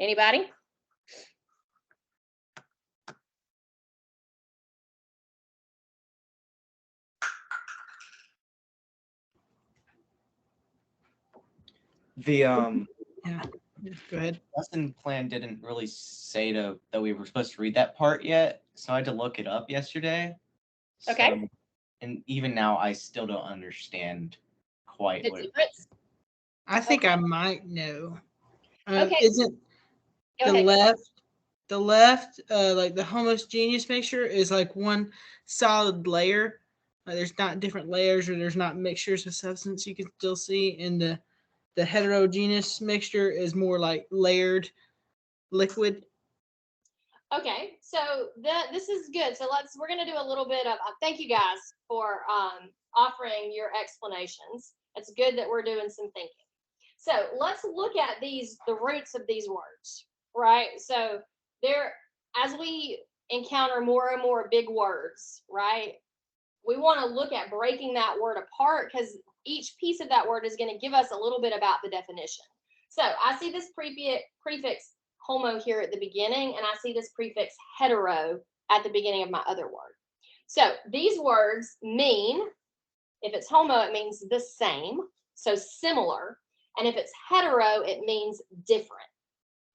Anybody? The Yeah, go ahead. lesson plan didn't really say that we were supposed to read that part yet, so I had to look it up yesterday. Okay. So, and even now, I still don't understand quite The what. difference? I think I might know. Okay. Isn't Go the ahead. left, like the homogeneous mixture is like one solid layer. There's not different layers or there's not mixtures of substance you can still see. And the heterogeneous mixture is more like layered liquid. Okay, so this is good. So we're going to do a little bit of thank you guys for offering your explanations. It's good that we're doing some thinking. So let's look at the roots of these words, right? So there, as we encounter more and more big words, right? We want to look at breaking that word apart because each piece of that word is going to give us a little bit about the definition. So I see this prefix homo here at the beginning, and I see this prefix hetero at the beginning of my other word. So these words mean, if it's homo, it means the same, so similar. And if it's hetero, it means different,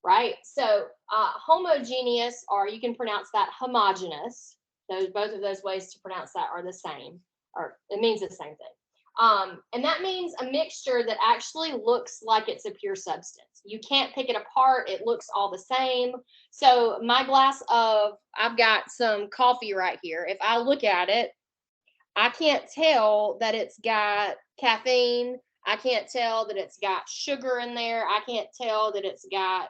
right? So homogeneous, or you can pronounce that homogeneous. Both of those ways to pronounce that are the same, or it means the same thing. And that means a mixture that actually looks like it's a pure substance. You can't pick it apart. It looks all the same. So my glass of, I've got some coffee right here. If I look at it, I can't tell that it's got caffeine. I can't tell that it's got sugar in there. I can't tell that it's got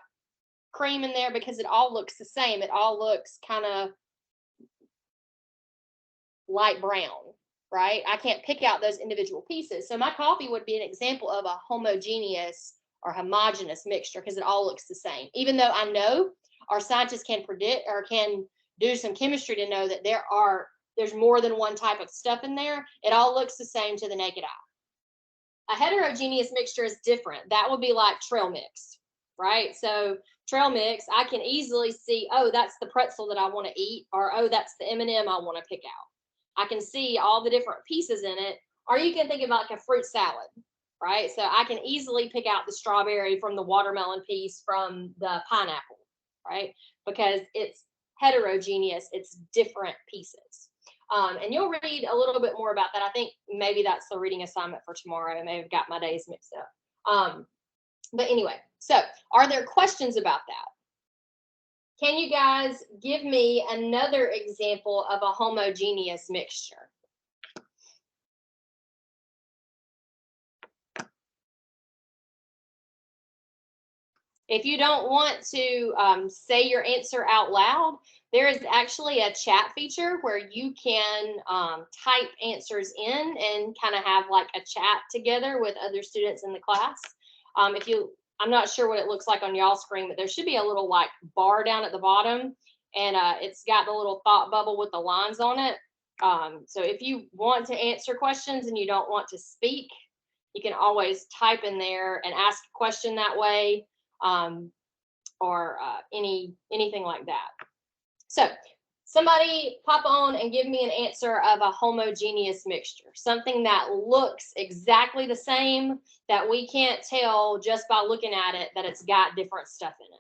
cream in there because it all looks the same. It all looks kind of light brown, right? I can't pick out those individual pieces. So my coffee would be an example of a homogeneous or homogeneous mixture because it all looks the same. Even though I know our scientists can predict or can do some chemistry to know that there's more than one type of stuff in there, it all looks the same to the naked eye. A heterogeneous mixture is different. That would be like trail mix, right? So trail mix, I can easily see, oh, that's the pretzel that I want to eat, or oh, that's the M&M I want to pick out. I can see all the different pieces in it, or you can think of like a fruit salad, right? So I can easily pick out the strawberry from the watermelon piece from the pineapple, right? Because it's heterogeneous, it's different pieces. And you'll read a little bit more about that. I think maybe that's the reading assignment for tomorrow. I may have got my days mixed up. But anyway, so are there questions about that? Can you guys give me another example of a homogeneous mixture? If you don't want to say your answer out loud, there is actually a chat feature where you can type answers in and kind of have like a chat together with other students in the class. I'm not sure what it looks like on y'all's screen, but there should be a little like bar down at the bottom, and it's got the little thought bubble with the lines on it. So if you want to answer questions and you don't want to speak, you can always type in there and ask a question that way, or anything like that. So somebody pop on and give me an answer of a homogeneous mixture, something that looks exactly the same, that we can't tell just by looking at it that it's got different stuff in it.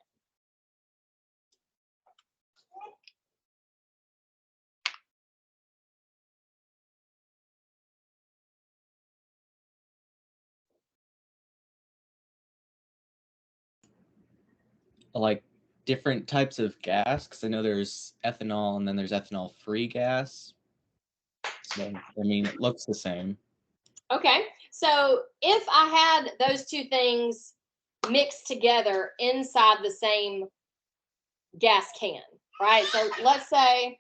Like different types of gas, because I know there's ethanol and then there's ethanol-free gas. So, I mean, it looks the same. Okay, so if I had those two things mixed together inside the same gas can, right? So let's say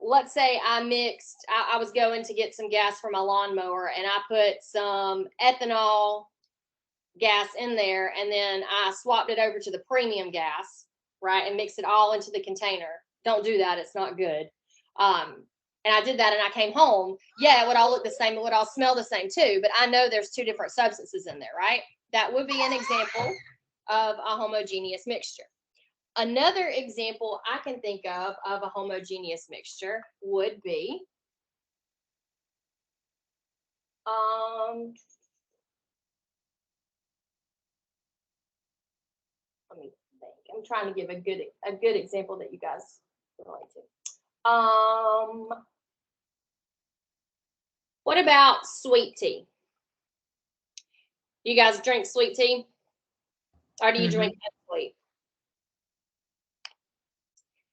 I was going to get some gas for my lawnmower and I put some ethanol gas in there, and then I swapped it over to the premium gas, right, and mixed it all into the container. Don't do that, it's not good. And I did that and I came home. Yeah, it would all look the same, it would all smell the same too, but I know there's two different substances in there, right? That would be an example of a homogeneous mixture. Another example I can think of a homogeneous mixture would be let me think. I'm trying to give a good example that you guys relate to. What about sweet tea? You guys drink sweet tea? Or do you drink sweet?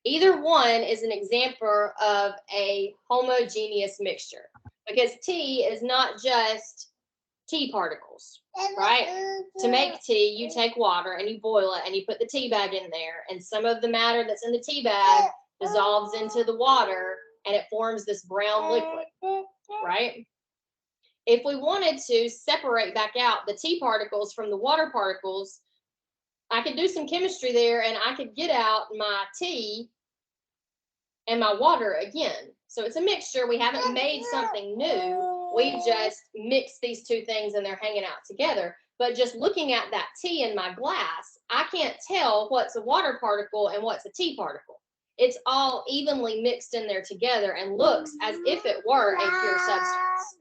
Either one is an example of a homogeneous mixture, because tea is not just tea particles, right? To make tea, you take water and you boil it and you put the tea bag in there, and some of the matter that's in the tea bag dissolves into the water and it forms this brown liquid, right? If we wanted to separate back out the tea particles from the water particles, I could do some chemistry there and I could get out my tea and my water again. So it's a mixture. We haven't made something new. We've just mixed these two things and they're hanging out together. But just looking at that tea in my glass, I can't tell what's a water particle and what's a tea particle. It's all evenly mixed in there together and looks as if it were a pure substance.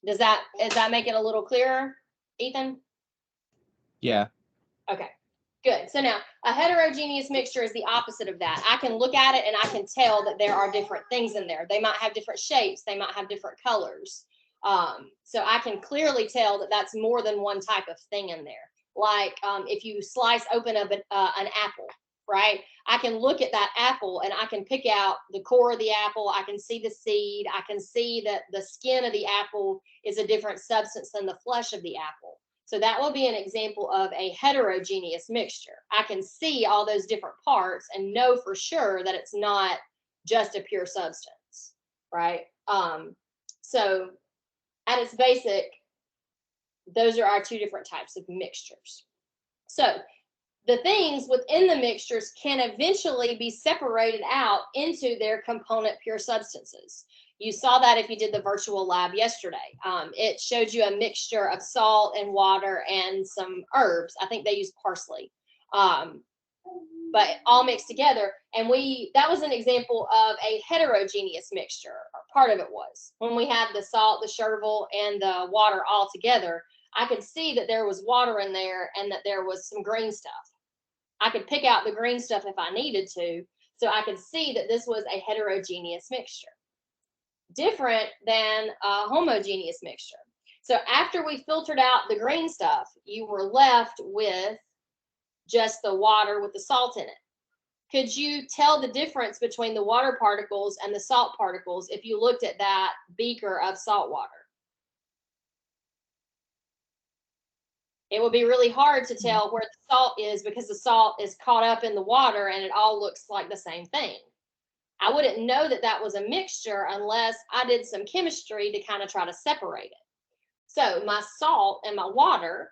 Does that make it a little clearer, Ethan? Yeah. Okay, good. So now a heterogeneous mixture is the opposite of that. I can look at it and I can tell that there are different things in there. They might have different shapes. They might have different colors. So I can clearly tell that that's more than one type of thing in there. Like if you slice open an apple, right? I can look at that apple and I can pick out the core of the apple. I can see the seed. I can see that the skin of the apple is a different substance than the flesh of the apple. So that will be an example of a heterogeneous mixture. I can see all those different parts and know for sure that it's not just a pure substance, right? So at its basic, those are our two different types of mixtures. So the things within the mixtures can eventually be separated out into their component pure substances. You saw that if you did the virtual lab yesterday. It showed you a mixture of salt and water and some herbs. I think they used parsley, but all mixed together. And that was an example of a heterogeneous mixture. Part of it was when we had the salt, the chervil, and the water all together. I could see that there was water in there and that there was some green stuff. I could pick out the green stuff if I needed to, so I could see that this was a heterogeneous mixture. Different than a homogeneous mixture. So after we filtered out the green stuff, you were left with just the water with the salt in it. Could you tell the difference between the water particles and the salt particles if you looked at that beaker of salt water? It would be really hard to tell where the salt is because the salt is caught up in the water and it all looks like the same thing. I wouldn't know that that was a mixture unless I did some chemistry to kind of try to separate it. So my salt and my water,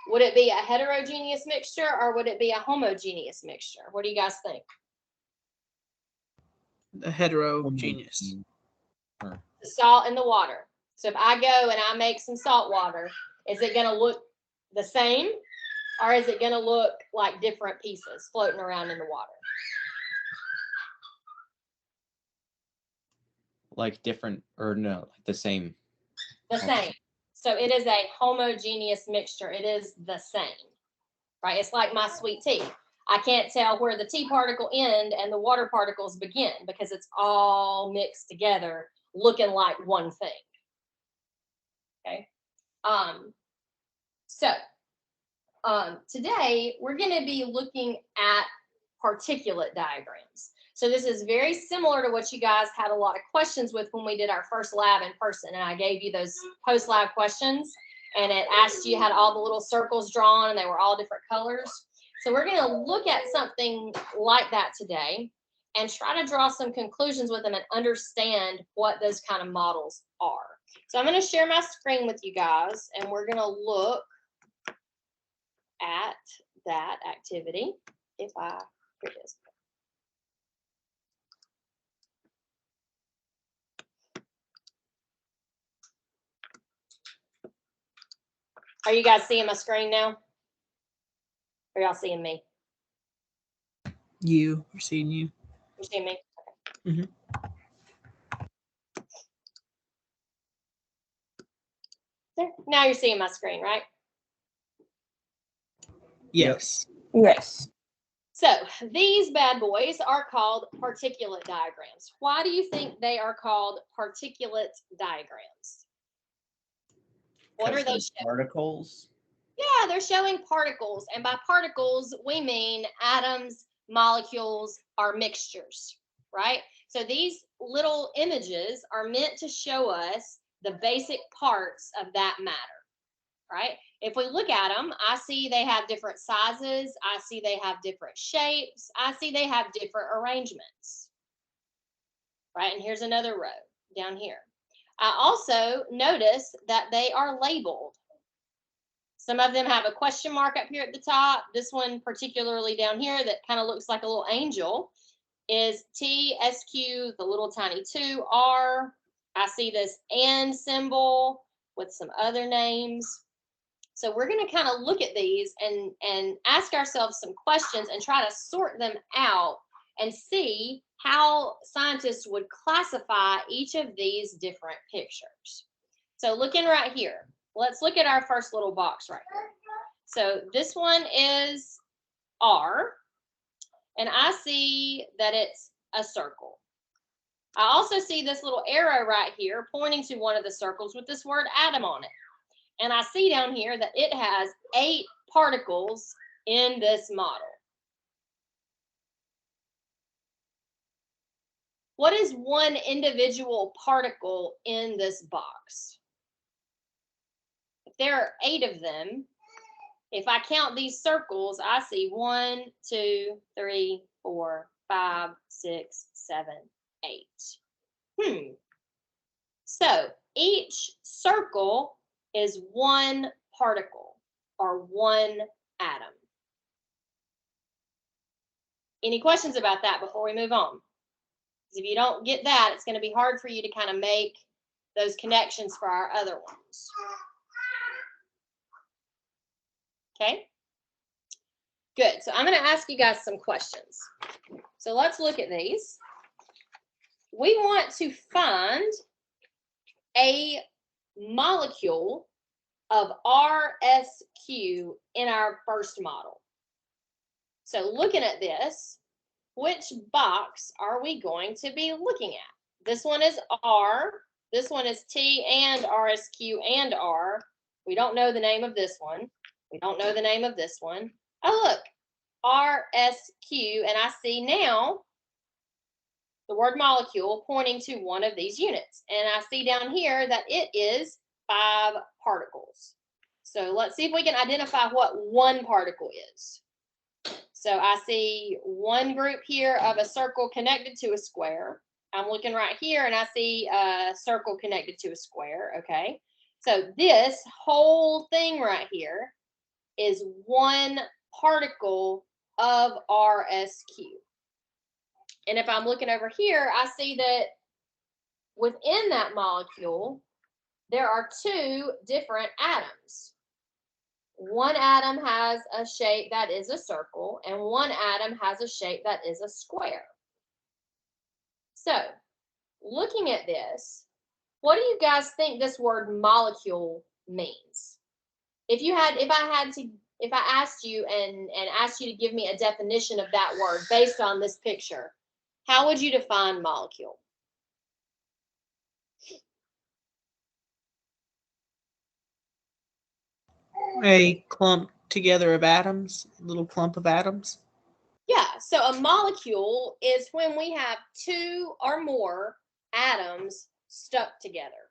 would it be a heterogeneous mixture or would it be a homogeneous mixture? What do you guys think? A heterogeneous. The salt and the water. So if I go and I make some salt water, is it going to look the same or is it going to look like different pieces floating around in the water? Like different, or no, like the same. The same. So it is a homogeneous mixture. It is the same, right? It's like my sweet tea. I can't tell where the tea particle end and the water particles begin because it's all mixed together looking like one thing. Okay. Today we're going to be looking at particulate diagrams. So this is very similar to what you guys had a lot of questions with when we did our first lab in person. And I gave you those post-lab questions and it asked you, had all the little circles drawn and they were all different colors. So we're going to look at something like that today and try to draw some conclusions with them and understand what those kind of models are. So I'm going to share my screen with you guys and we're going to look at that activity. Here it is. Are you guys seeing my screen now? Are y'all seeing me? We're seeing you. You seeing me? Mhm. There. Now you're seeing my screen, right? Yes. Yes. So these bad boys are called particulate diagrams. Why do you think they are called particulate diagrams? What are 'Cause they're they showing? particles? Yeah, they're showing particles. And by particles, we mean atoms, molecules, or mixtures, right? So these little images are meant to show us the basic parts of that matter, right? If we look at them, I see they have different sizes. I see they have different shapes. I see they have different arrangements, right? And here's another row down here. I also notice that they are labeled. Some of them have a question mark up here at the top. This one particularly down here that kind of looks like a little angel is TSQ, the little tiny 2R. I see this and symbol with some other names. So we're going to kind of look at these and ask ourselves some questions and try to sort them out and see how scientists would classify each of these different pictures. So looking right here, let's look at our first little box right here. So this one is R, and I see that it's a circle. I also see this little arrow right here pointing to one of the circles with this word atom on it. And I see down here that it has 8 particles in this model. What is one individual particle in this box? If there are 8 of them, if I count these circles, I see 1, 2, 3, 4, 5, 6, 7, 8. So each circle is 1 particle or 1 atom. Any questions about that before we move on? Because if you don't get that, it's going to be hard for you to kind of make those connections for our other ones. Okay? Good. So I'm going to ask you guys some questions. So let's look at these. We want to find a molecule of RSQ in our first model. So looking at this, which box are we going to be looking at? This one is R. This one is T and RSQ and R. We don't know the name of this one. We don't know the name of this one. Oh, look, RSQ, and I see now the word molecule pointing to one of these units. And I see down here that it is 5 particles. So let's see if we can identify what one particle is. So I see one group here of a circle connected to a square. I'm looking right here and I see a circle connected to a square, okay? So this whole thing right here is 1 particle of RSQ. And if I'm looking over here, I see that within that molecule, there are 2 different atoms. One atom has a shape that is a circle, and one atom has a shape that is a square. So, looking at this, what do you guys think this word molecule means? If I asked you and asked you to give me a definition of that word based on this picture, how would you define molecule? A clump together of atoms, a little clump of atoms. Yeah, so a molecule is when we have 2 or more atoms stuck together.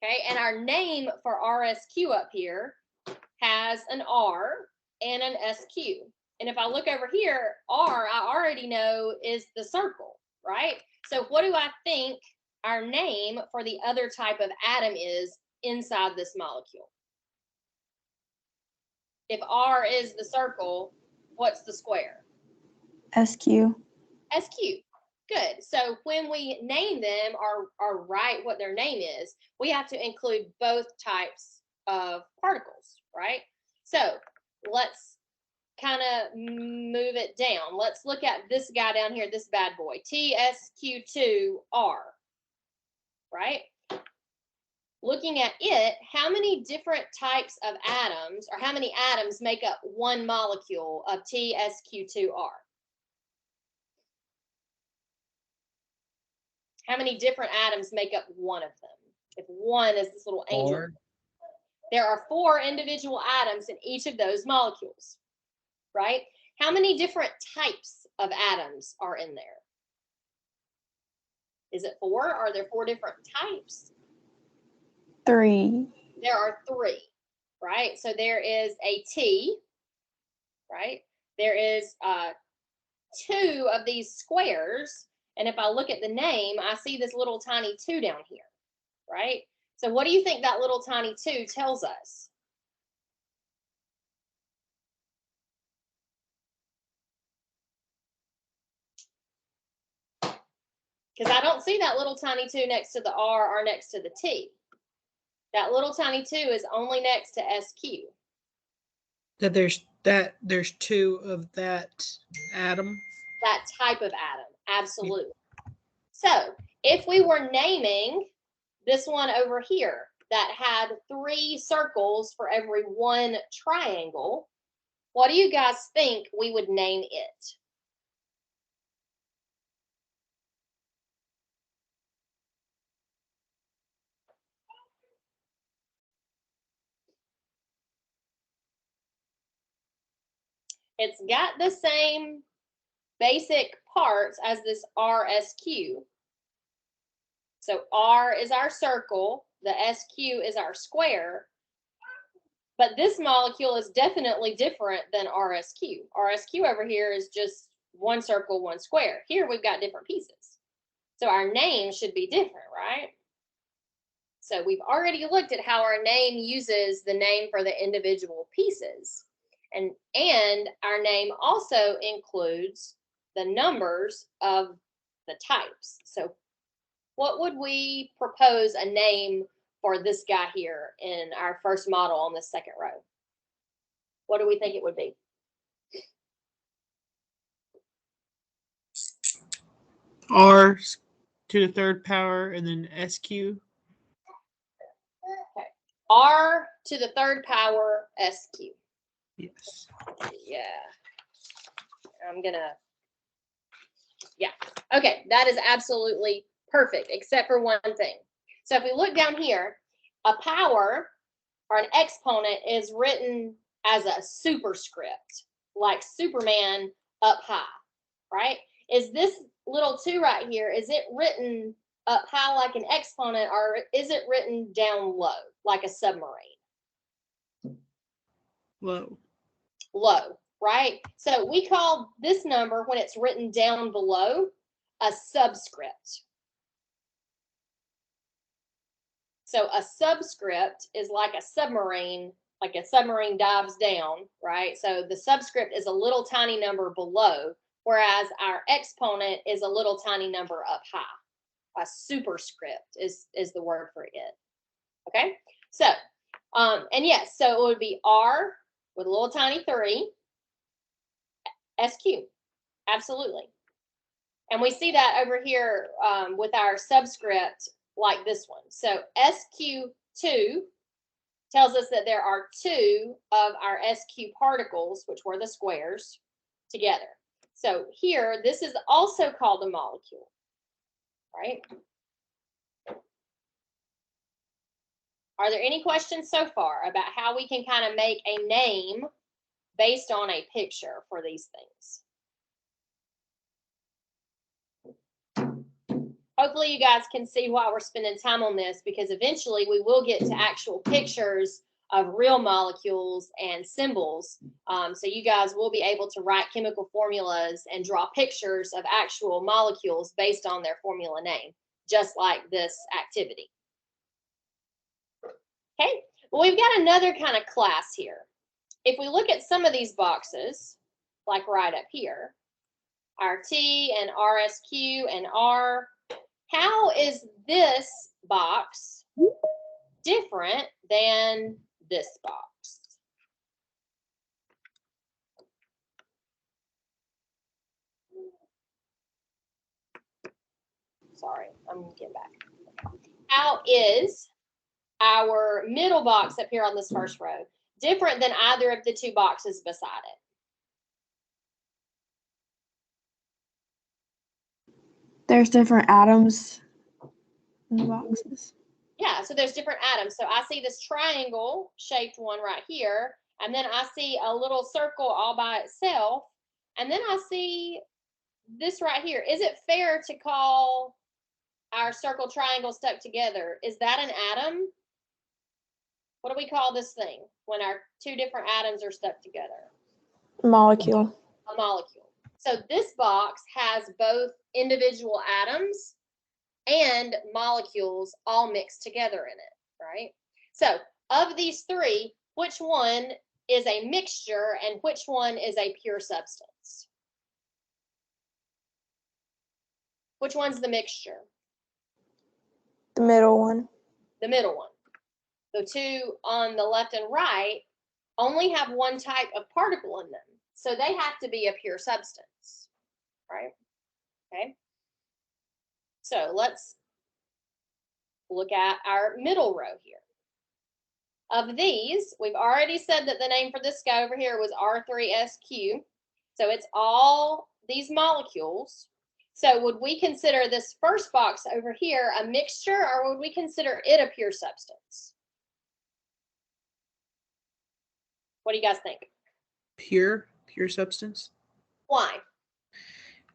Okay, and our name for RSQ up here has an R and an SQ. And if I look over here, R, I already know is the circle, right? So what do I think our name for the other type of atom is inside this molecule? If R is the circle, what's the square? SQ. SQ. Good. So when we name them or write what their name is, we have to include both types of particles, right? So let's kind of move it down. Let's look at this guy down here, this bad boy, TSQ2R, right? Looking at it, how many different types of atoms, or how many atoms make up one molecule of TSQ2R? How many different atoms make up one of them? If one is this little angel. 4. There are 4 individual atoms in each of those molecules, right? How many different types of atoms are in there? Is it 4? Are there 4 different types? 3. There are 3, right? So there is a T, right? There is 2 of these squares. And if I look at the name, I see this little tiny 2 down here, right? So what do you think that little tiny 2 tells us? Because I don't see that little tiny 2 next to the R or next to the T. That little tiny 2 is only next to SQ. That there's 2 of that atom. That type of atom, absolutely. So if we were naming this one over here that had 3 circles for every 1 triangle, what do you guys think we would name it? It's got the same basic parts as this RSQ. So R is our circle, the SQ is our square, but this molecule is definitely different than RSQ. RSQ over here is just 1 circle, 1 square. Here we've got different pieces. So our name should be different, right? So we've already looked at how our name uses the name for the individual pieces. And our name also includes the numbers of the types. So what would we propose a name for this guy here in our first model on the second row? What do we think it would be? R to the 3rd power and then SQ. Okay. R to the 3rd power SQ. Yes. Yeah. Yeah. Okay, that is absolutely perfect, except for one thing. So if we look down here, a power or an exponent is written as a superscript, like Superman up high, right? Is this little 2 right here, is it written up high like an exponent, or is it written down low like a submarine? Low. Low, right? So we call this number, when it's written down below, a subscript. So a subscript is like a submarine dives down, right? So the subscript is a little tiny number below, whereas our exponent is a little tiny number up high. A superscript is the word for it. Okay? So, and yes, so it would be R with a little tiny 3, SQ. Absolutely. And we see that over here with our subscript like this one. So SQ2 tells us that there are 2 of our SQ particles, which were the squares, together. So here, this is also called a molecule, right? Are there any questions so far about how we can kind of make a name based on a picture for these things? Hopefully you guys can see why we're spending time on this, because eventually we will get to actual pictures of real molecules and symbols. So you guys will be able to write chemical formulas and draw pictures of actual molecules based on their formula name, just like this activity. Okay, well, we've got another kind of class here. If we look at some of these boxes, like right up here, our T and RSQ and R, how is this box different than this box? Sorry, I'm getting back. How is our middle box up here on this first row different than either of the two boxes beside it? There's different atoms in the boxes. Yeah, so there's different atoms. So I see this triangle shaped one right here, and then I see a little circle all by itself, and then I see this right here. Is it fair to call our circle triangle stuck together? Is that an atom? What do we call this thing when our two different atoms are stuck together? Molecule. A molecule. So this box has both individual atoms and molecules all mixed together in it, right? So of these three, which one is a mixture and which one is a pure substance? Which one's the mixture? The middle one. The middle one. The two on the left and right only have one type of particle in them. So they have to be a pure substance, right? Okay. So let's look at our middle row here. Of these, we've already said that the name for this guy over here was R3SQ. So it's all these molecules. So would we consider this first box over here a mixture, or would we consider it a pure substance? What do you guys think? Pure substance. Why?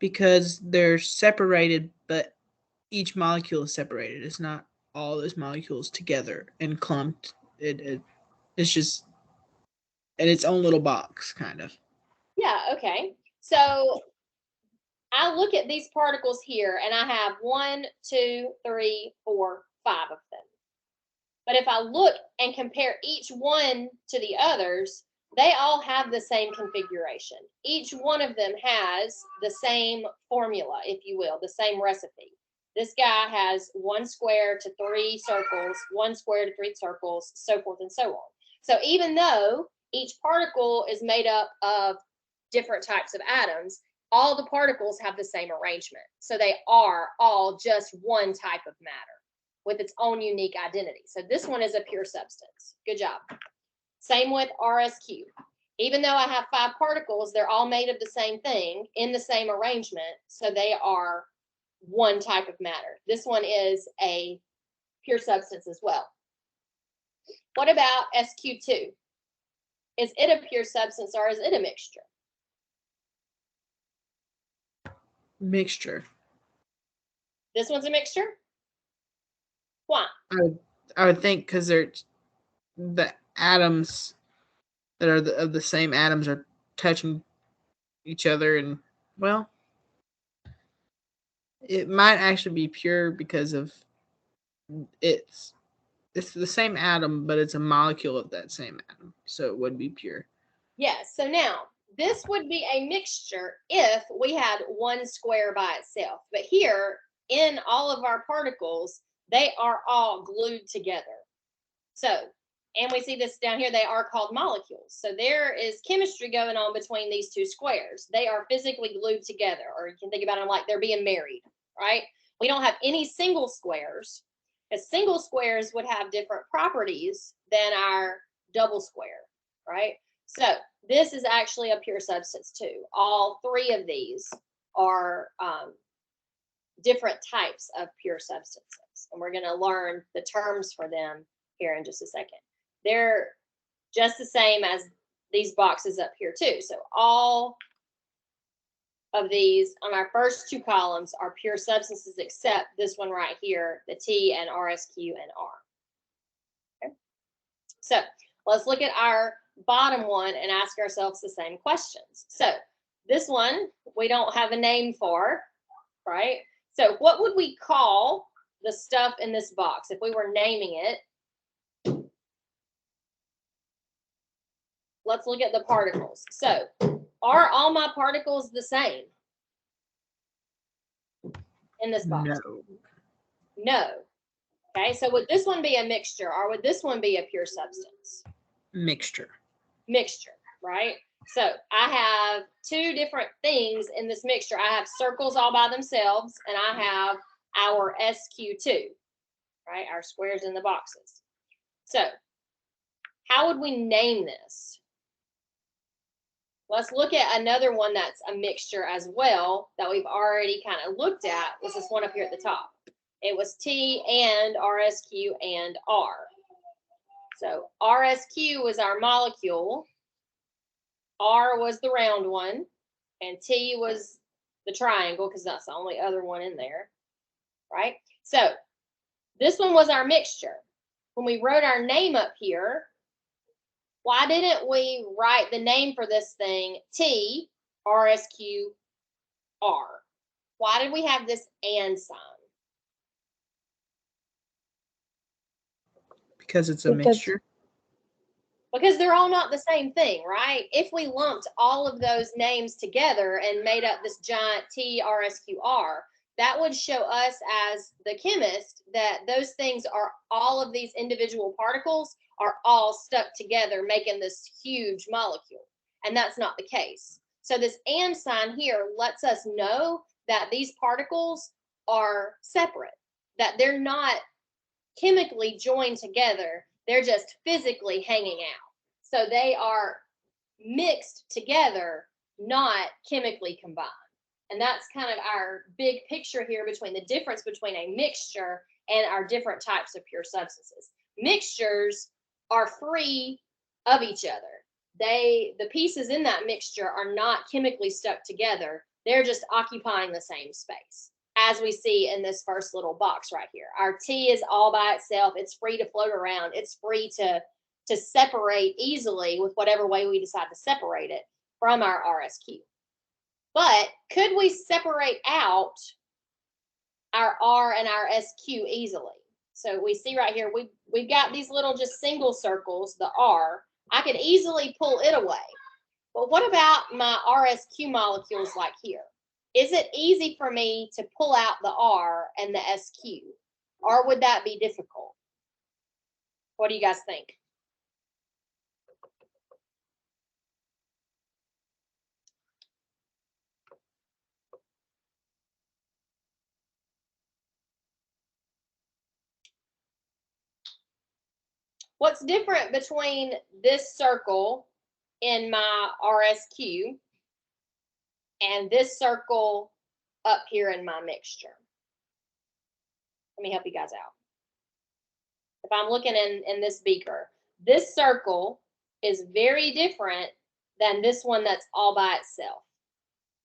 Because they're separated, but each molecule is separated. It's not all those molecules together and clumped. It's just in its own little box, kind of. Yeah, okay. So I look at these particles here and I have 1, 2, 3, 4, 5 of them. But if I look and compare each one to the others, they all have the same configuration. Each one of them has the same formula, if you will, the same recipe. This guy has 1 square to 3 circles, 1 square to 3 circles, so forth and so on. So even though each particle is made up of different types of atoms, all the particles have the same arrangement. So they are all just one type of matter with its own unique identity. So this one is a pure substance. Good job. Same with RSQ. Even though I have 5 particles, they're all made of the same thing in the same arrangement. So they are one type of matter. This one is a pure substance as well. What about SQ2? Is it a pure substance or is it a mixture? Mixture. This one's a mixture? Why? I would think because they're the atoms that are of the same atoms are touching each other, and well, it might actually be pure because of it's the same atom, but it's a molecule of that same atom, so it would be pure. Yes. So now this would be a mixture if we had 1 square by itself. But here in all of our particles, they are all glued together. So, and we see this down here, they are called molecules. So there is chemistry going on between these 2 squares. They are physically glued together, or you can think about them like they're being married, right? We don't have any single squares, because single squares would have different properties than our double square, right? So this is actually a pure substance too. All 3 of these are different types of pure substances. And we're going to learn the terms for them here in just a second. They're just the same as these boxes up here too. So all of these on our first 2 columns are pure substances except this one right here, the T and RSQ and R. Okay. So let's look at our bottom one and ask ourselves the same questions. So this one we don't have a name for, right? So what would we call the stuff in this box if we were naming it? Let's look at the particles. So are all my particles the same in this box? No. No. Okay, so would this one be a mixture or would this one be a pure substance? mixture. Mixture, right? So I have two different things in this mixture. I have circles all by themselves, and I have our SQ2, right? Our squares in the boxes. So how would we name this? Let's look at another one that's a mixture as well that we've already kind of looked at. Was this one up here at the top? It was T and RSQ and R. So RSQ was our molecule, R was the round one, and T was the triangle because that's the only other one in there, right? So this one was our mixture. When we wrote our name up here, why didn't we write the name for this thing T, RSQ, R? Why did we have this and sign? Because it's a Because- mixture. Because they're all not the same thing, right? If we lumped all of those names together and made up this giant TRSQR, that would show us as the chemist that those things are all of these individual particles are all stuck together, making this huge molecule. And that's not the case. So this and sign here lets us know that these particles are separate, that they're not chemically joined together. They're just physically hanging out. So they are mixed together, not chemically combined. And that's kind of our big picture here between the difference between a mixture and our different types of pure substances. Mixtures are free of each other. The pieces in that mixture are not chemically stuck together. They're just occupying the same space, as we see in this first little box right here. Our T is all by itself. It's free to float around. It's free to separate easily with whatever way we decide to separate it from our RSQ. But could we separate out our R and our SQ easily? So we see right here, we've got these little just single circles, the R. I could easily pull it away. But what about my RSQ molecules like here? Is it easy for me to pull out the R and the SQ? Or would that be difficult? What do you guys think? What's different between this circle in my RSQ and this circle up here in my mixture? Let me help you guys out. If I'm looking in this beaker, this circle is very different than this one that's all by itself.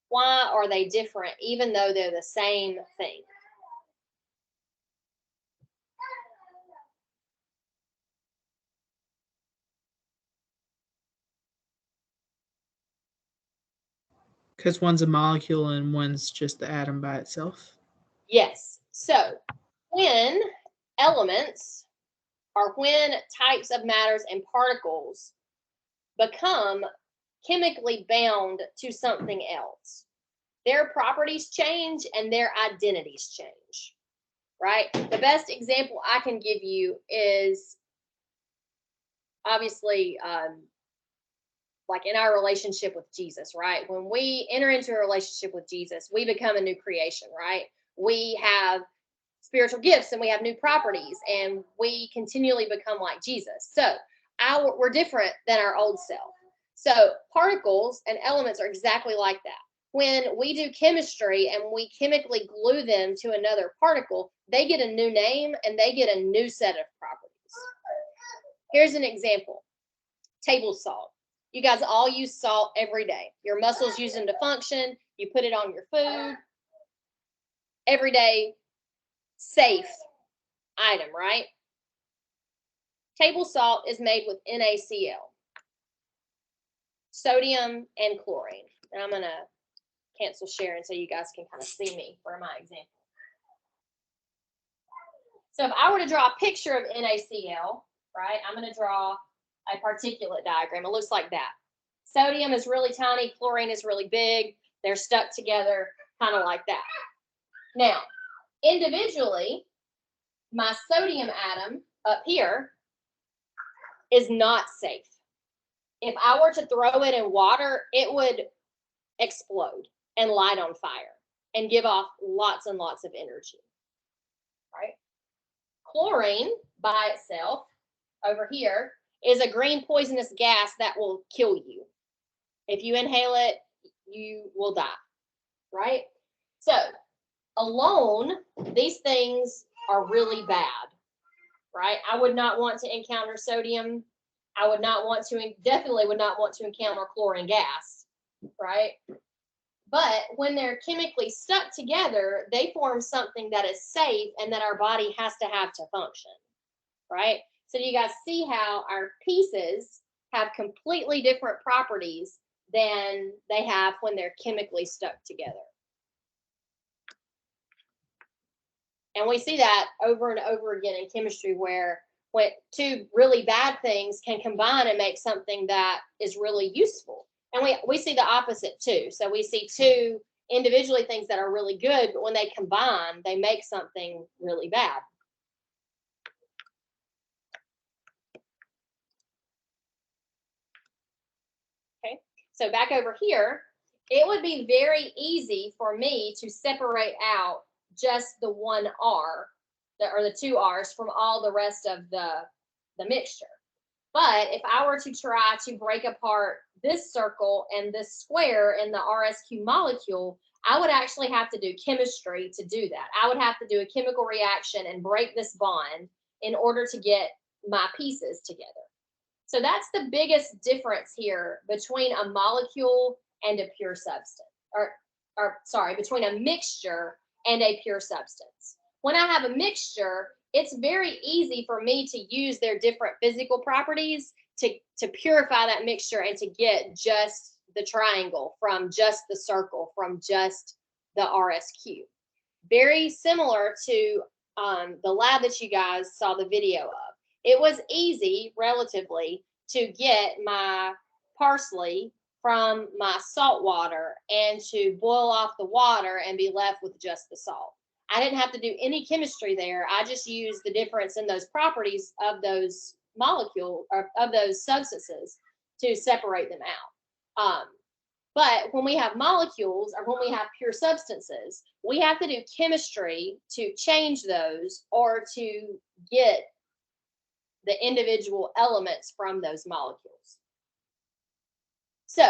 Why are they different even though they're the same thing? Because one's a molecule and one's just the atom by itself. Yes. So when elements or when types of matters and particles become chemically bound to something else, their properties change and their identities change, right? The best example I can give you is obviously like in our relationship with Jesus, right? When we enter into a relationship with Jesus, we become a new creation, right? We have spiritual gifts and we have new properties and we continually become like Jesus. So we're different than our old self. So particles and elements are exactly like that. When we do chemistry and we chemically glue them to another particle, they get a new name and they get a new set of properties. Here's an example. Table salt. You guys all use salt every day. Your muscles use them to function. You put it on your food. Everyday safe item, right? Table salt is made with NaCl, sodium and chlorine. And I'm going to cancel sharing so you guys can kind of see me for my example. So if I were to draw a picture of NaCl, right, I'm going to draw a particulate diagram. It looks like that. Sodium is really tiny, chlorine is really big. They're stuck together kind of like that. Now, individually, my sodium atom up here is not safe. if I were to throw it in water, it would explode and light on fire and give off lots and lots of energy, right? Chlorine by itself over here is a green poisonous gas that will kill you. If you inhale it, you will die, right? So alone, these things are really bad, right? I would not want to encounter sodium. I would not want to, definitely would not want to encounter chlorine gas, right? But when they're chemically stuck together, they form something that is safe and that our body has to have to function, right? So you guys see how our pieces have completely different properties than they have when they're chemically stuck together. And we see that over and over again in chemistry where when two really bad things can combine and make something that is really useful. And we see the opposite too. So we see two individually things that are really good, but when they combine, they make something really bad. Okay, so back over here, it would be very easy for me to separate out just the one R, or the two R's from all the rest of the mixture. But if I were to try to break apart this circle and this square in the RSQ molecule, I would actually have to do chemistry to do that. I would have to do a chemical reaction and break this bond in order to get my pieces together. So that's the biggest difference here between a molecule and a pure substance, or sorry, between a mixture and a pure substance. When I have a mixture, it's very easy for me to use their different physical properties to purify that mixture and to get just the triangle from just the circle, from just the RSQ. Very similar to the lab that you guys saw the video of. It was easy, relatively, to get my parsley from my salt water and to boil off the water and be left with just the salt. I didn't have to do any chemistry there. I just used the difference in those properties of those molecules or of those substances to separate them out. But when we have molecules or when we have pure substances, we have to do chemistry to change those or to get the individual elements from those molecules. So,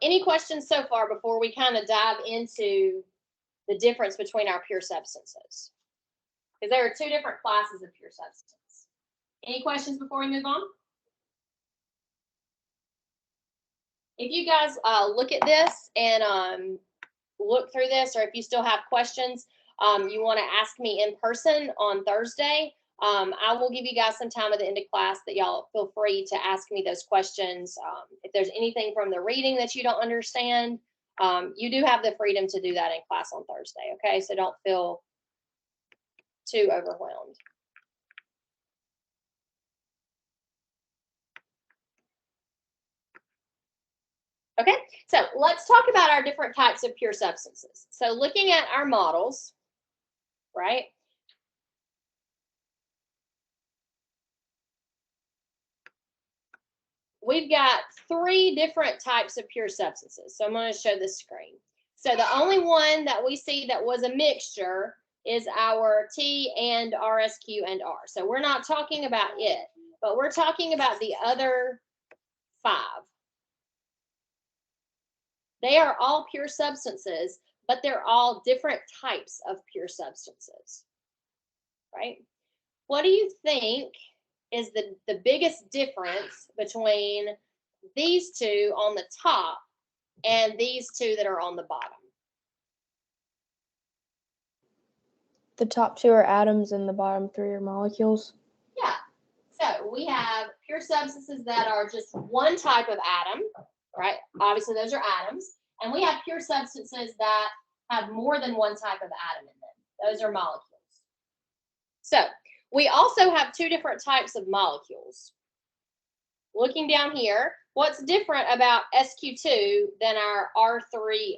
any questions so far before we kind of dive into the difference between our pure substances? Because there are two different classes of pure substance. Any questions before we move on? If you guys look at this and look through this, or if you still have questions, you want to ask me in person on Thursday, I will give you guys some time at the end of class that y'all feel free to ask me those questions. If there's anything from the reading that you don't understand, you do have the freedom to do that in class on Thursday, okay? So don't feel too overwhelmed. Okay, so let's talk about our different types of pure substances. So looking at our models, right? We've got three different types of pure substances. So I'm going to show the screen. So the only one that we see that was a mixture is our T and RSQ and R. So we're not talking about it, but we're talking about the other five. They are all pure substances, but they're all different types of pure substances, right? What do you think is the biggest difference between these two on the top and these two that are on the bottom? The top two are atoms and the bottom three are molecules. Yeah. So we have pure substances that are just one type of atom, right? Obviously, those are atoms. And we have pure substances that have more than one type of atom in them. Those are molecules. So we also have two different types of molecules. Looking down here, what's different about SQ2 than our R3SQ?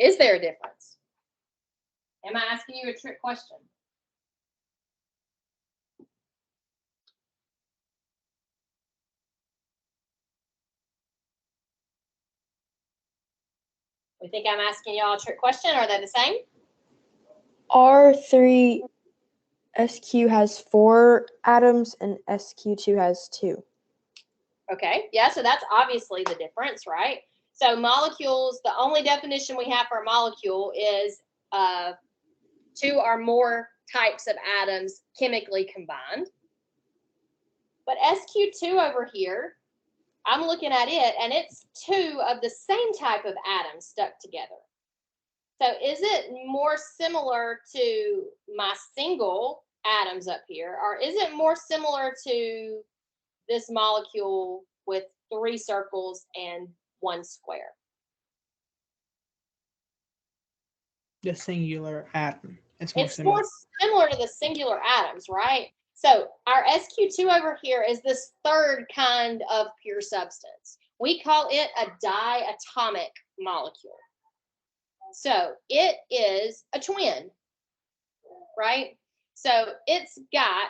Is there a difference? Am I asking you a trick question? We think I'm asking y'all a trick question. Are they the same? R3 SQ has 4 atoms and SQ2 has 2. Okay, yeah, so that's obviously the difference, right? So molecules, the only definition we have for a molecule is 2 or more types of atoms chemically combined. But SQ2 over here, I'm looking at it, and it's 2 of the same type of atoms stuck together. So is it more similar to my single atoms up here, or is it more similar to this molecule with 3 circles and 1 square? The singular atom. It's It's more similar to the singular atoms, right? So our SQ2 over here is this third kind of pure substance. We call it a diatomic molecule. So it is a twin, right? So it's got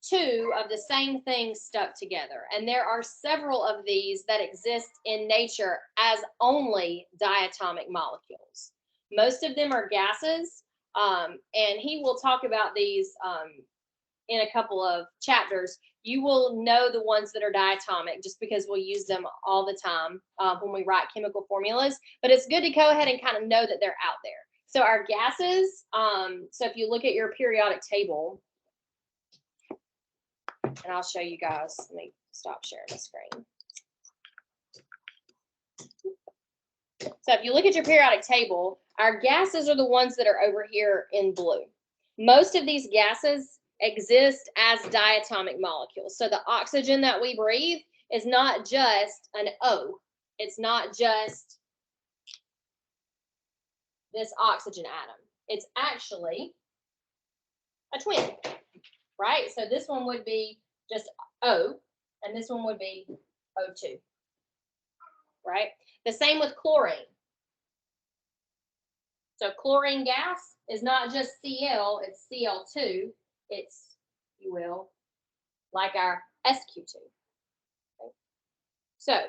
2 of the same thing stuck together. And there are several of these that exist in nature as only diatomic molecules. Most of them are gases, and he will talk about these in a couple of chapters. You will know the ones that are diatomic just because we'll use them all the time when we write chemical formulas. But it's good to go ahead and kind of know that they're out there. So our gases, so if you look at your periodic table, and I'll show you guys. Let me stop sharing the screen. So if you look at your periodic table, our gases are the ones that are over here in blue. Most of these gases exist as diatomic molecules. So the oxygen that we breathe is not just an O. It's not just this oxygen atom. It's actually a twin, right? So this one would be just O, and this one would be O2, right? The same with chlorine. So chlorine gas is not just Cl, it's Cl2. It's, if you will, like our SQ2. Okay. So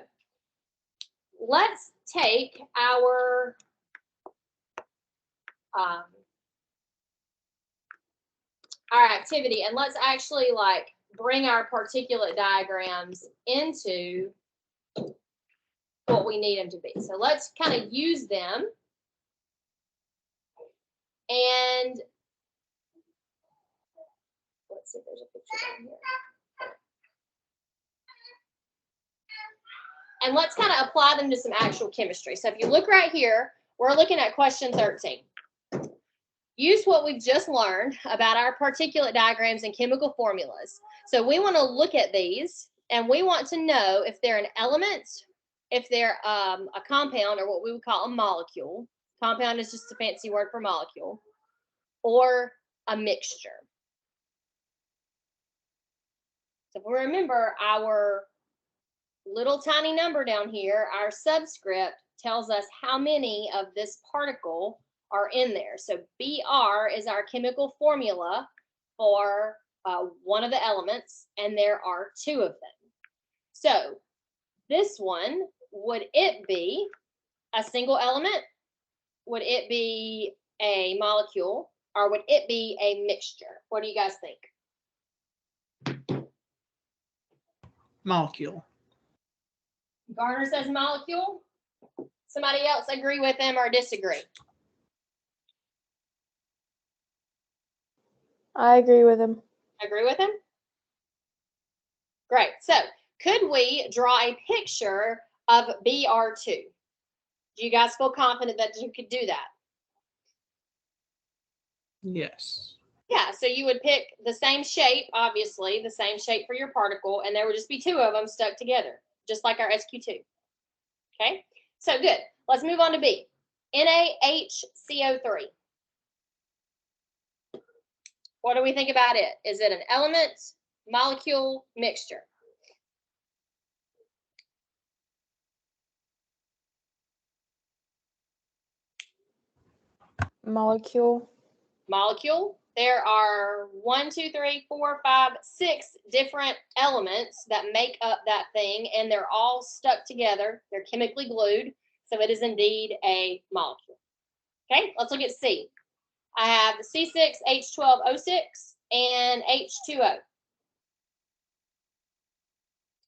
let's take our activity and let's actually like bring our particulate diagrams into what we need them to be. So let's kind of use them. And let's see if there's a picture down here. And let's kind of apply them to some actual chemistry. So if you look right here, we're looking at question 13. Use what we've just learned about our particulate diagrams and chemical formulas. So we want to look at these and we want to know if they're an element, if they're a compound, or what we would call a molecule. Compound is just a fancy word for molecule, or a mixture. So if we remember our little tiny number down here, our subscript tells us how many of this particle are in there. So Br is our chemical formula for one of the elements, and there are 2 of them. So this one, would it be a single element? Would it be a molecule? Or would it be a mixture? What do you guys think? Molecule. Garner says molecule. Somebody else agree with him or disagree? I agree with him. Agree with him? Great. So could we draw a picture of Br2? Do you guys feel confident that you could do that? Yes. Yeah, so you would pick the same shape, obviously, the same shape for your particle, and there would just be 2 of them stuck together, just like our SQ2. Okay, so good. Let's move on to B. NaHCO3. What do we think about it? Is it an element, molecule, mixture? Molecule. Molecule. There are 6 different elements that make up that thing, and they're all stuck together. They're chemically glued, so it is indeed a molecule. Okay, let's look at C. I have the C6H12O6 and H2O.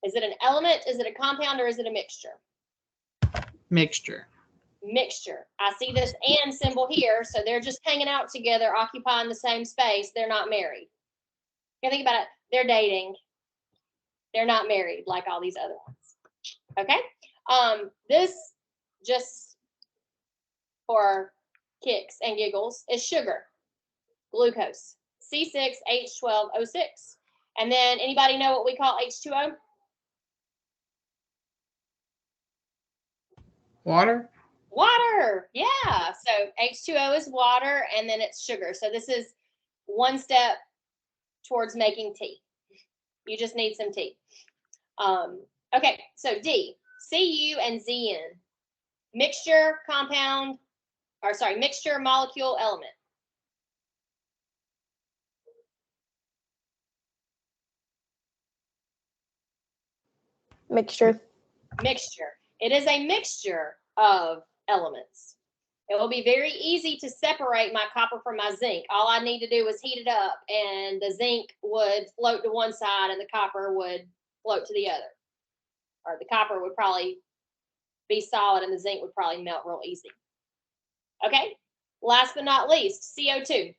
Is it an element? Is it a compound, or is it a mixture? Mixture. Mixture. I see this and symbol here, so they're just hanging out together, occupying the same space. They're not married. You think about it. They're dating. They're not married like all these other ones. Okay. This, just for kicks and giggles, is sugar, glucose, C6H12O6. And then anybody know what we call H2O? Water. Water. Yeah. So H2O is water, and then it's sugar. So this is one step towards making tea. You just need some tea. Okay. So D, Cu and Zn. Mixture, compound, or sorry, mixture, molecule, element. Mixture. Mixture. It is a mixture of elements. It will be very easy to separate my copper from my zinc. All I need to do is heat it up, and the zinc would float to one side and the copper would float to the other. Or the copper would probably be solid and the zinc would probably melt real easy. Okay, last but not least, CO2.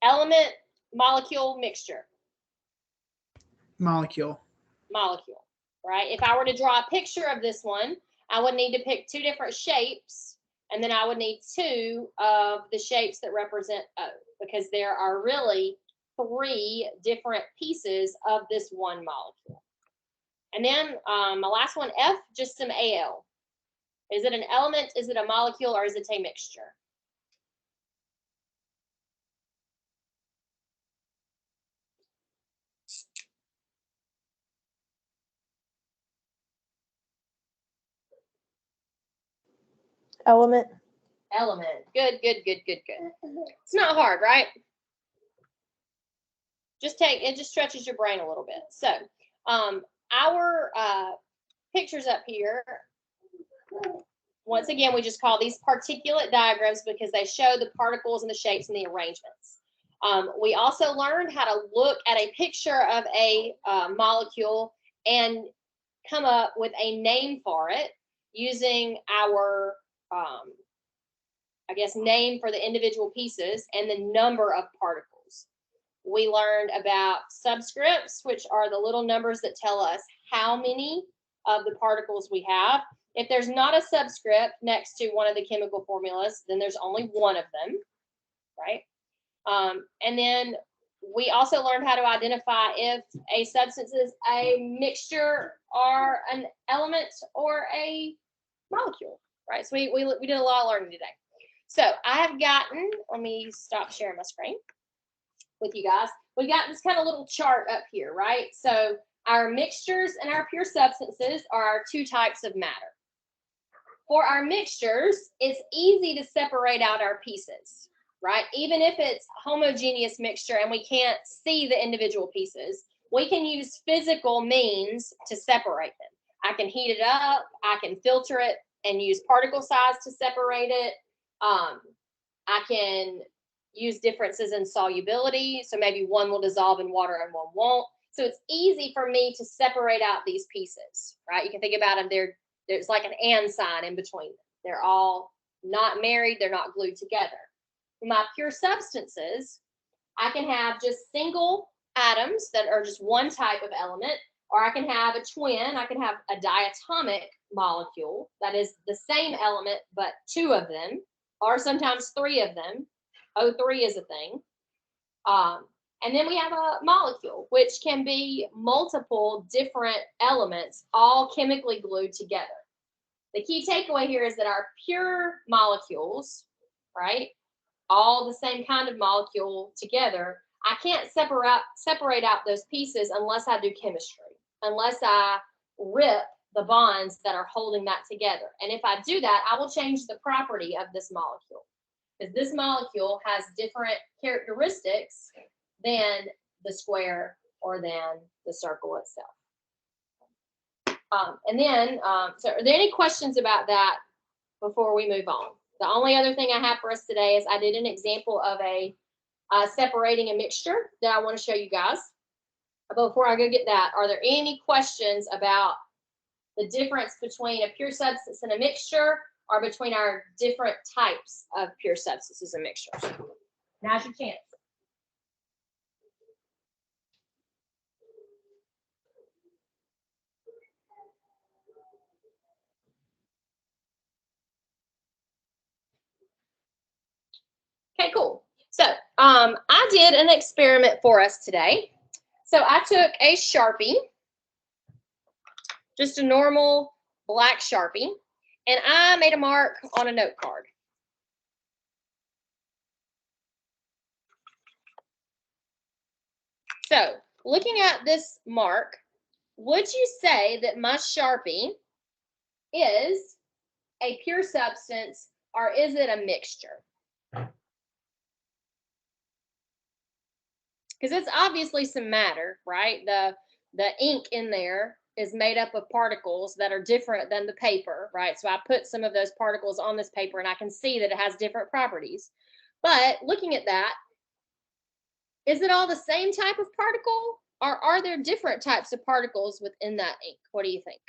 Element, molecule, mixture. Molecule. Molecule, right? If I were to draw a picture of this one, I would need to pick 2 different shapes, and then I would need 2 of the shapes that represent O, because there are really 3 different pieces of this one molecule. And then my last one, F, just some Al. Is it an element, is it a molecule, or is it a mixture? Element. Element. Good, good, good, good, good. It's not hard, right? It just stretches your brain a little bit. So our pictures up here, once again, we just call these particulate diagrams because they show the particles and the shapes and the arrangements. We also learned how to look at a picture of a molecule and come up with a name for it using our, I guess, name for the individual pieces and the number of particles. We learned about subscripts, which are the little numbers that tell us how many of the particles we have. If there's not a subscript next to one of the chemical formulas, then there's only one of them, right? And then we also learned how to identify if a substance is a mixture or an element or a molecule, right? So we did a lot of learning today. So I have gotten, let me stop sharing my screen with you guys. We got this kind of little chart up here, right? So our mixtures and our pure substances are our 2 types of matter. For our mixtures, it's easy to separate out our pieces, right? Even if it's homogeneous mixture and we can't see the individual pieces, we can use physical means to separate them. I can heat it up, I can filter it and use particle size to separate it. I can use differences in solubility. So maybe one will dissolve in water and one won't. So it's easy for me to separate out these pieces, right? You can think about them, there's like an and sign in between them. They're all not married, they're not glued together. For my pure substances, I can have just single atoms that are just one type of element, or I can have a twin, I can have a diatomic molecule that is the same element, but 2 of them, or sometimes 3 of them. O3 is a thing. And then we have a molecule, which can be multiple different elements, all chemically glued together. The key takeaway here is that our pure molecules, right, all the same kind of molecule together, I can't separate out those pieces unless I do chemistry, unless I rip the bonds that are holding that together. And if I do that, I will change the property of this molecule, because this molecule has different characteristics than the square or than the circle itself. So are there any questions about that before we move on? The only other thing I have for us today is I did an example of a separating a mixture that I want to show you guys. But before I go get that, are there any questions about the difference between a pure substance and a mixture, or between our different types of pure substances and mixtures? Now's your chance. Okay, cool. So I did an experiment for us today. So I took a Sharpie, just a normal black Sharpie, and I made a mark on a note card. So looking at this mark, would you say that my Sharpie is a pure substance, or is it a mixture? Because it's obviously some matter, right? The ink in there is made up of particles that are different than the paper, right? So I put some of those particles on this paper, and I can see that it has different properties. But looking at that, is it all the same type of particle, or are there different types of particles within that ink? What do you think?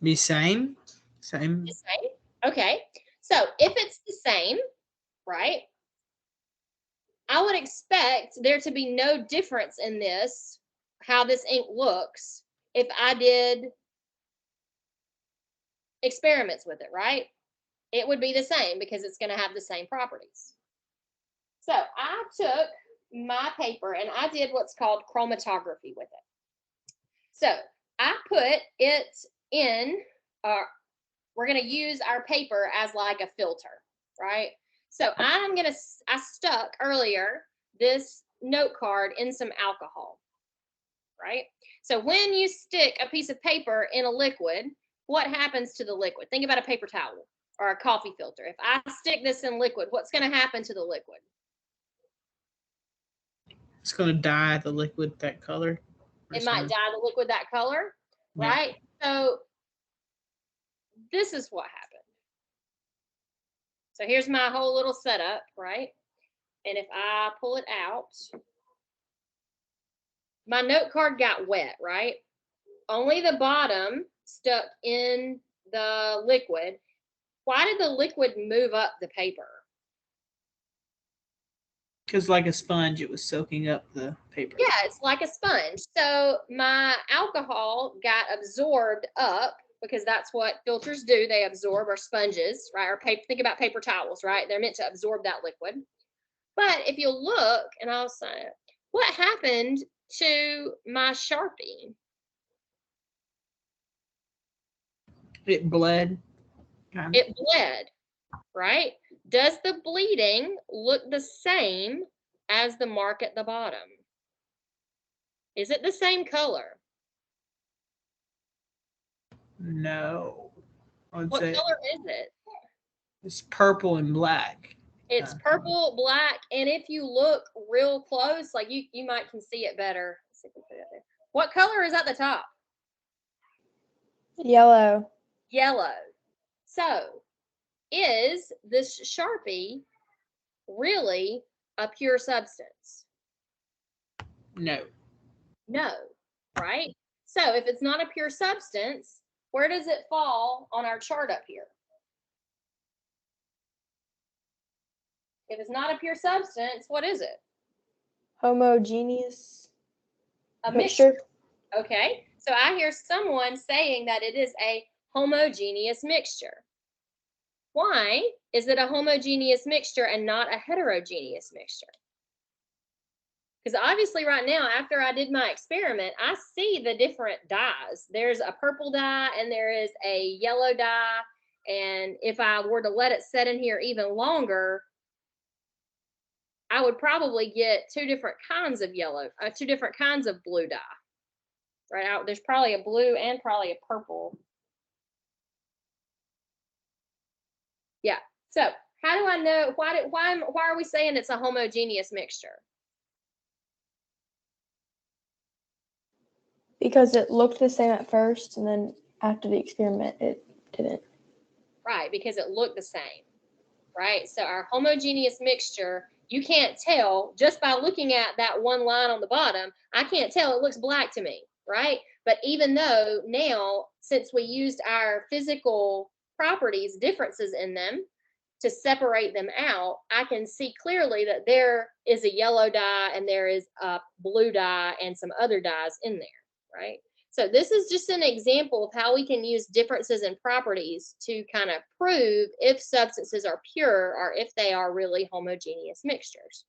Be same. Same. The same? Okay. So if it's the same, right, I would expect there to be no difference in this, how this ink looks, if I did experiments with it, right? It would be the same because it's going to have the same properties. So I took my paper and I did what's called chromatography with it. So I put it in, we're going to use our paper as like a filter, right? So I stuck earlier this note card in some alcohol, right? So when you stick a piece of paper in a liquid, what happens to the liquid? Think about a paper towel or a coffee filter. If I stick this in liquid, what's going to happen to the liquid? It's going to dye the liquid that color. It might dye the liquid that color, right? So this is what happened. So here's my whole little setup, right? And if I pull it out, my note card got wet, right? Only the bottom stuck in the liquid. Why did the liquid move up the paper? Because like a sponge, it was soaking up the paper. Yeah, it's like a sponge. So my alcohol got absorbed up, because that's what filters do. They absorb, or sponges, right? Or paper. Think about paper towels, right? They're meant to absorb that liquid. But if you look, and I'll say, what happened to my Sharpie? It bled. It bled, right? Does the bleeding look the same as the mark at the bottom? Is it the same color? No. What color is it? It's purple and black. It's purple, black, and if you look real close, like you might can see it better. Let's see if we put it there. What color is at the top? Yellow. Yellow. So, is this Sharpie really a pure substance? No. No, right? So, if it's not a pure substance, where does it fall on our chart up here? If it's not a pure substance, what is it? Homogeneous. A mixture. Okay, so I hear someone saying that it is a homogeneous mixture. Why is it a homogeneous mixture and not a heterogeneous mixture? Because obviously right now, after I did my experiment, I see the different dyes. There's a purple dye and there is a yellow dye And if I were to let it set in here even longer, I would probably get two different kinds of yellow, two different kinds of blue dye. Right? There's probably a blue and probably a purple. Yeah. So how do I know why are we saying it's a homogeneous mixture? Because it looked the same at first, and then after the experiment, it didn't. Right, because it looked the same. Right? So our homogeneous mixture, you can't tell just by looking at that one line on the bottom. I can't tell, it looks black to me, right? But even though now, since we used our physical properties, differences in them to separate them out, I can see clearly that there is a yellow dye and there is a blue dye and some other dyes in there, right? So this is just an example of how we can use differences in properties to kind of prove if substances are pure or if they are really homogeneous mixtures.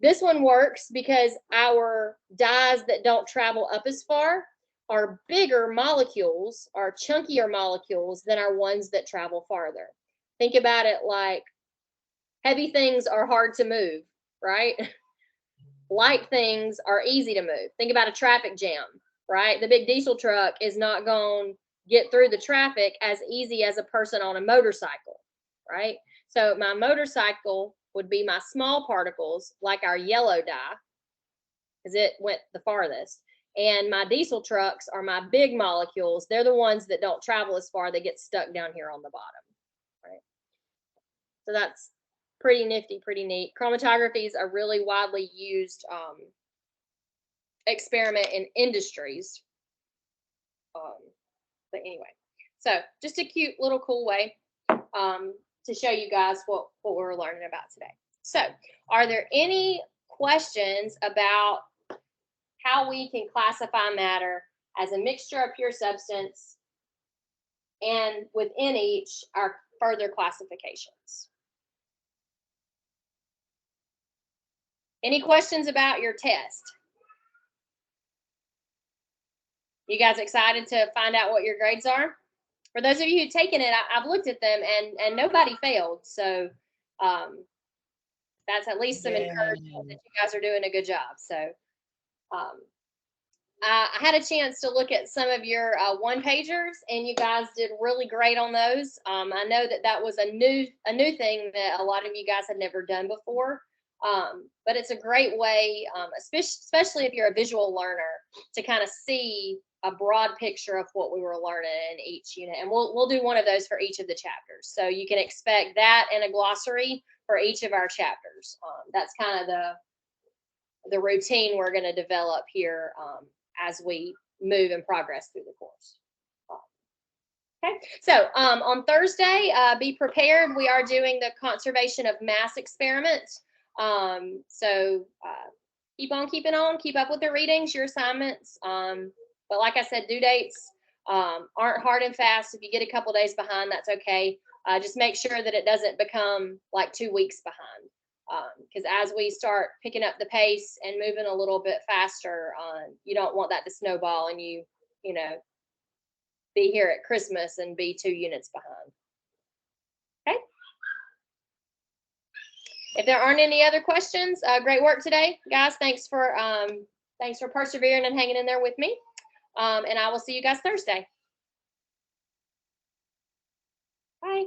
This one works because our dyes that don't travel up as far are bigger molecules, are chunkier molecules than our ones that travel farther. Think about it like heavy things are hard to move, right? Light things are easy to move. Think about a traffic jam. Right? The big diesel truck is not going to get through the traffic as easy as a person on a motorcycle, right? So my motorcycle would be my small particles, like our yellow dye, because it went the farthest. And my diesel trucks are my big molecules. They're the ones that don't travel as far. They get stuck down here on the bottom, right? So that's pretty nifty, pretty neat. Chromatography is a really widely used experiment in industries. But anyway, so just a cute little cool way to show you guys what we're learning about today. So are there any questions about how we can classify matter as a mixture of pure substance and within each our further classifications? Any questions about your test? You guys excited to find out what your grades are? For those of you who've taken it, I've looked at them and nobody failed. So that's at least some encouragement that you guys are doing a good job. So I had a chance to look at some of your one-pagers, and you guys did really great on those. I know that was a new thing that a lot of you guys had never done before. But it's a great way, especially if you're a visual learner, to kind of see a broad picture of what we were learning in each unit. And we'll do one of those for each of the chapters. So you can expect that and a glossary for each of our chapters. That's kind of the routine we're going to develop here as we move and progress through the course. Okay, so on Thursday, be prepared. We are doing the conservation of mass experiment. So keep on keeping on, keep up with the readings, your assignments. But like I said, due dates aren't hard and fast. If you get a couple days behind, that's okay. Just make sure that it doesn't become like 2 weeks behind. Because as we start picking up the pace and moving a little bit faster, you don't want that to snowball and you know, be here at Christmas and be 2 units behind. Okay. If there aren't any other questions, great work today, guys. Thanks for persevering and hanging in there with me. And I will see you guys Thursday. Bye.